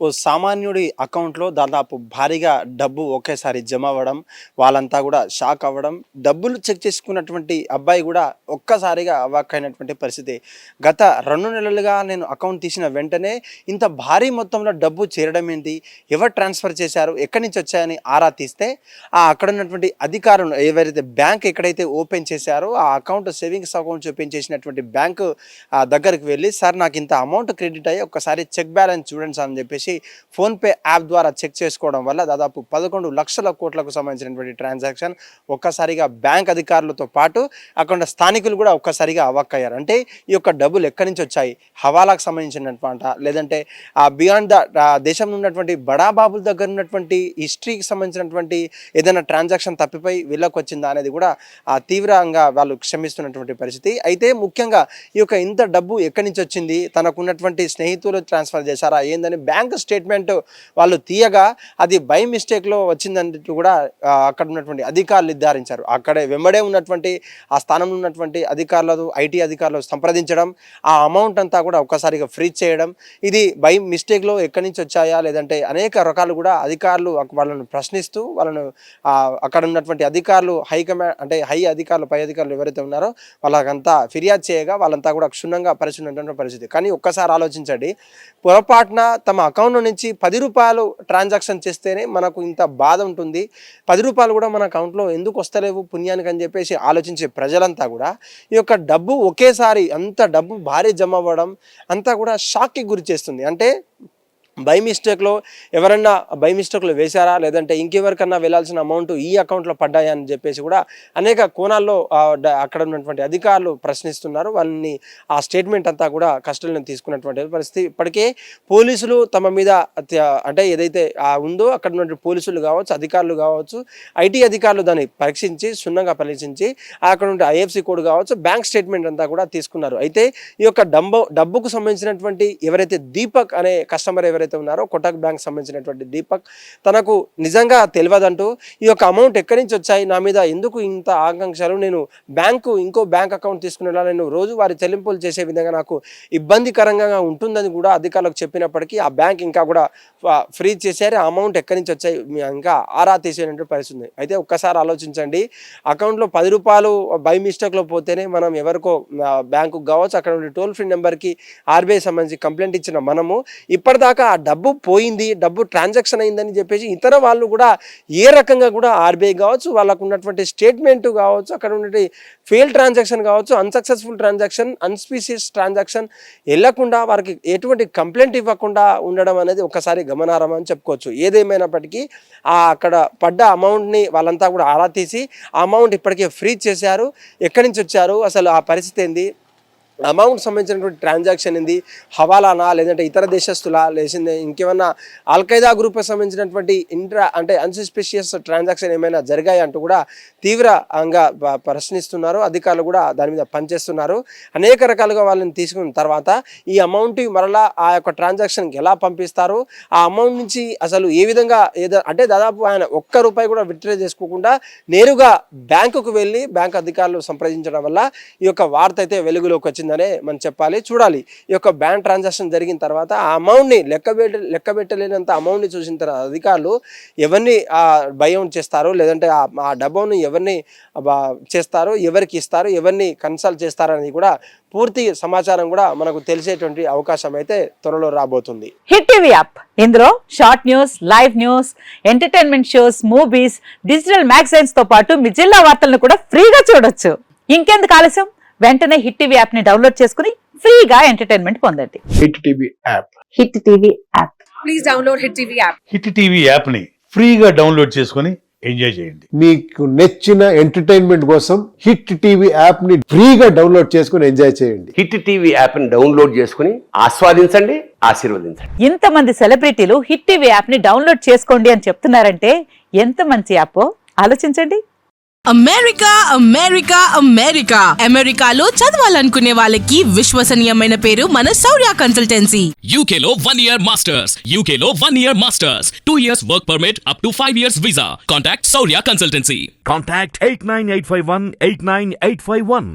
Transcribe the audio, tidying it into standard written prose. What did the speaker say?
ఓ సామాన్యుడి అకౌంట్‌లో దాదాపు భారీగా డబ్బు ఒకేసారి జమ అవ్వడం, వాళ్ళంతా గూడా షాక్ అవ్వడం, డబ్బులు చెక్ చేసుకున్నటువంటి అబ్బాయి గూడా ఒక్కసారిగా అవాక్కయినటువంటి పరిస్థితి. గత 2 నెలలుగా నేను అకౌంట్ తీసిన వెంటనే ఇంత భారీ మొత్తంలో డబ్బు చేరడం ఏంటి? ఎవరు ట్రాన్స్‌ఫర్ చేశారు? ఎక్కడి నుంచి వచ్చాయని ఆరా తీస్తే అక్కడున్నటువంటి అధికారులు ఎవరైతే బ్యాంక్ ఎక్కడైతే ఓపెన్ చేశారో ఆ అకౌంట్ సేవింగ్స్ అకౌంట్స్ ఓపెన్ చేసినటువంటి బ్యాంకు దగ్గరికి వెళ్ళి, "సార్ నాకు ఇంత అమౌంట్ క్రెడిట్ అయ్యి ఒక్కసారి చెక్ బ్యాలెన్స్ చూడండి సార్" అని చెప్పేసి ఫోన్‌పే యాప్ ద్వారా చెక్ చేసుకోవడం వల్ల దాదాపు 11 లక్షల కోట్లకు సంబంధించినటువంటి ట్రాన్సాక్షన్ ఒక్కసారిగా బ్యాంక్ అధికారులతో పాటు అక్కడ స్థానికులు కూడా ఒక్కసారిగా అవాక్కయ్యారు. అంటే ఈ యొక్క డబ్బులు ఎక్కడి నుంచి వచ్చాయి? హవాలాకు సంబంధించినటువంటి లేదంటే బియాండ్ దేశంలో ఉన్నటువంటి బడాబాబుల దగ్గర ఉన్నటువంటి హిస్టరీకి సంబంధించినటువంటి ఏదైనా ట్రాన్సాక్షన్ తప్పిపోయి వీళ్ళకి వచ్చిందా అనేది కూడా తీవ్రంగా వాళ్ళు క్షమిస్తున్నటువంటి పరిస్థితి. అయితే ముఖ్యంగా ఈ యొక్క ఇంత డబ్బు ఎక్కడి నుంచి వచ్చింది? తనకున్నటువంటి స్నేహితులు ట్రాన్స్ఫర్ చేశారా ఏందని బ్యాంక్ స్టేట్మెంట్ వాళ్ళు తీయగా అది బై మిస్టేక్లో వచ్చిందంటూ కూడా అక్కడ ఉన్నటువంటి అధికారులు నిర్ధారించారు. అక్కడే వెంబడే ఉన్నటువంటి ఆ స్థానంలో ఉన్నటువంటి అధికారులు, ఐటీ అధికారులు సంప్రదించడం, ఆ అమౌంట్ అంతా కూడా ఒక్కసారిగా ఫ్రీజ్ చేయడం, ఇది బై మిస్టేక్లో ఎక్కడి నుంచి వచ్చాయా లేదంటే అనేక రకాలు కూడా అధికారులు వాళ్ళను ప్రశ్నిస్తూ వాళ్ళను అక్కడ ఉన్నటువంటి అధికారులు హై అధికారులు, పై అధికారులు ఎవరైతే ఉన్నారో వాళ్ళకంతా ఫిర్యాదు చేయగా వాళ్ళంతా కూడా క్షుణ్ణంగా పరిశీలించినటువంటి పరిస్థితి. కానీ ఒక్కసారి ఆలోచించండి, పొరపాటున తమ అకౌంట్ నుంచి 10 రూపాయలు ట్రాన్సాక్షన్ చేస్తేనే మనకు ఇంత బాధ ఉంటుంది, 10 రూపాయలు కూడా మన అకౌంట్లో ఎందుకు వస్తలేవు పుణ్యానికి అని చెప్పేసి ఆలోచించే ప్రజలంతా కూడా ఈ యొక్క డబ్బు ఒకేసారి అంత డబ్బు భారీ జమ అవ్వడం అంతా కూడా షాక్కి గురి చేస్తుంది. అంటే బై మిస్టేక్లో ఎవరన్నా బై మిస్టేక్లో వేశారా లేదంటే ఇంకెవరికన్నా వెళ్ళాల్సిన అమౌంట్ ఈ అకౌంట్లో పడ్డాయా అని చెప్పేసి కూడా అనేక కోణాల్లో అక్కడ ఉన్నటువంటి అధికారులు ప్రశ్నిస్తున్నారు. వాళ్ళని ఆ స్టేట్మెంట్ అంతా కూడా కస్టడీలో తీసుకున్నటువంటి పరిస్థితి. ఇప్పటికే పోలీసులు తమ మీద అంటే ఏదైతే ఉందో అక్కడ ఉన్నటువంటి పోలీసులు కావచ్చు, అధికారులు కావచ్చు, ఐటీ అధికారులు దాన్ని క్షుణ్ణంగా పరీక్షించి అక్కడ ఉండే ఐఎఫ్సి కోడ్ కావచ్చు, బ్యాంక్ స్టేట్మెంట్ అంతా కూడా తీసుకున్నారు. అయితే ఈ యొక్క డబ్బుకు సంబంధించినటువంటి ఎవరైతే దీపక్ అనే కస్టమర్ ఎవరైతే ఉన్నారో కోటక్ బ్యాంక్ సంబంధించినటువంటి దీపక్ తనకు నిజంగా తెలియదంటూ ఈ యొక్క అమౌంట్ ఎక్కడి నుంచి వచ్చాయి, నా మీద ఎందుకు ఇంత ఆకాంక్షలు, నేను ఇంకో బ్యాంక్ అకౌంట్ తీసుకునేలా నేను రోజు వారి చెల్లింపులు చేసే విధంగా నాకు ఇబ్బందికరంగా ఉంటుందని కూడా అధికారులకు చెప్పినప్పటికీ ఆ బ్యాంక్ ఇంకా కూడా ఫ్రీజ్ చేశారు. ఆ అమౌంట్ ఎక్కడి నుంచి వచ్చాయి ఇంకా ఆరా తీసేటువంటి పరిస్థితి ఉంది. అయితే ఒక్కసారి ఆలోచించండి, అకౌంట్లో 10 రూపాయలు బై మిస్టేక్లో పోతేనే మనం ఎవరికో బ్యాంకుకు కావచ్చు అక్కడ ఉండే టోల్ ఫ్రీ నెంబర్కి ఆర్బీఐ సంబంధించి కంప్లైంట్ ఇచ్చిన మనము ఇప్పటిదాకా ఆ డబ్బు పోయింది, డబ్బు ట్రాన్సాక్షన్ అయిందని చెప్పేసి ఇతర వాళ్ళు కూడా ఏ రకంగా కూడా ఆర్బీఐ కావచ్చు, వాళ్ళకు ఉన్నటువంటి స్టేట్మెంట్ కావచ్చు, అక్కడ ఉన్నటువంటి ఫెయిల్ ట్రాన్సాక్షన్ కావచ్చు, అన్సక్సెస్ఫుల్ ట్రాన్సాక్షన్, అన్స్పీషియస్ ట్రాన్సాక్షన్ వెళ్ళకుండా వారికి ఎటువంటి కంప్లైంట్ ఇవ్వకుండా ఉండడం అనేది ఒకసారి గమనార్హం అని చెప్పుకోవచ్చు. ఏదేమైనప్పటికీ అక్కడ పడ్డ అమౌంట్ని వాళ్ళంతా కూడా ఆరా తీసి ఆ అమౌంట్ ఇప్పటికే ఫ్రీజ్ చేశారు. ఎక్కడి నుంచి వచ్చారు, అసలు ఆ పరిస్థితి ఏంది, అమౌంట్ సంబంధించినటువంటి ట్రాన్సాక్షన్ ఏంది, హవాలానా లేదంటే ఇతర దేశస్తులా లేచింది ఇంకేమన్నా అల్ఖైదా గ్రూప్కి సంబంధించినటువంటి అంటే అన్సస్పిషియస్ ట్రాన్సాక్షన్ ఏమైనా జరిగాయి అంటూ కూడా తీవ్రంగా ప్రశ్నిస్తున్నారు. అధికారులు కూడా దాని మీద పనిచేస్తున్నారు. అనేక రకాలుగా వాళ్ళని తీసుకున్న తర్వాత ఈ అమౌంట్ మరలా ఆ యొక్క ట్రాన్సాక్షన్కి ఎలా పంపిస్తారు, ఆ అమౌంట్ నుంచి అసలు ఏ విధంగా అంటే దాదాపు ఆయన ₹1 కూడా విత్డ్రా చేసుకోకుండా నేరుగా బ్యాంకుకు వెళ్ళి బ్యాంక్ అధికారులు సంప్రదించడం వల్ల ఈ యొక్క వార్త అయితే వెలుగులోకి వచ్చింది మనం చెప్పాలి. చూడాలి, ఈ యొక్క బ్యాంక్ ట్రాన్సాక్షన్ జరిగిన తర్వాత ఆ అమౌంట్ని లెక్కబెట్టలేనంత అమౌంట్ని చూసిన తర్వాత అధికారులు ఎవరిని బైఅవుట్ చేస్తారు లేదంటే ఆ డబ్బును ఎవరిని చేస్తారు, ఎవరికి ఇస్తారు, ఎవరిని కన్సల్ట్ చేస్తారు అనేది కూడా పూర్తి సమాచారం కూడా మనకు తెలిసేటువంటి అవకాశం అయితే త్వరలో రాబోతుంది. హిట్ టీవీ యాప్, ఇందులో short news, live news, entertainment shows, movies, digital magazines తో పాటు మీ జిల్లా వార్తలను కూడా ఫ్రీగా చూడొచ్చు. ఇంకెందుకు ఆలస్యం, వెంటనే హిట్ టీవీ యాప్ ని డౌన్లోడ్ చేసుకుని ఫ్రీగా ఎంటర్టైన్మెంట్ పొందండి. Hit TV app, hit TV app, please download hit TV app. Hit TV app ని ఫ్రీగా డౌన్లోడ్ చేసుకుని ఎంజాయ్ చేయండి. మీకు నచ్చిన ఎంటర్టైన్మెంట్ కోసం హిట్ టీవీ యాప్ ని ఫ్రీగా డౌన్లోడ్ చేసుకుని ఎంజాయ్ చేయండి. హిట్ టీవీ యాప్ ని డౌన్లోడ్ చేసుకుని ఆస్వాదించండి, ఆశీర్వదించండి. ఇంతమంది సెలబ్రిటీలు హిట్ టీవీ యాప్ ని డౌన్లోడ్ చేసుకోండి అని చెప్తున్నారంటే ఎంత మంచి యాప్ ఆలోచించండి. అమెరికా అమెరికా అమెరికా అమెరికాలో చదవాలనుకునే వాళ్ళకి విశ్వసనీయమైన పేరు మన శౌర్య కన్సల్టెన్సీ. UK లో 1 year masters, UK లో 1 year masters, 2 years work permit up to 5 years visa. Contact Saurya Consultancy. Contact 89851 89851.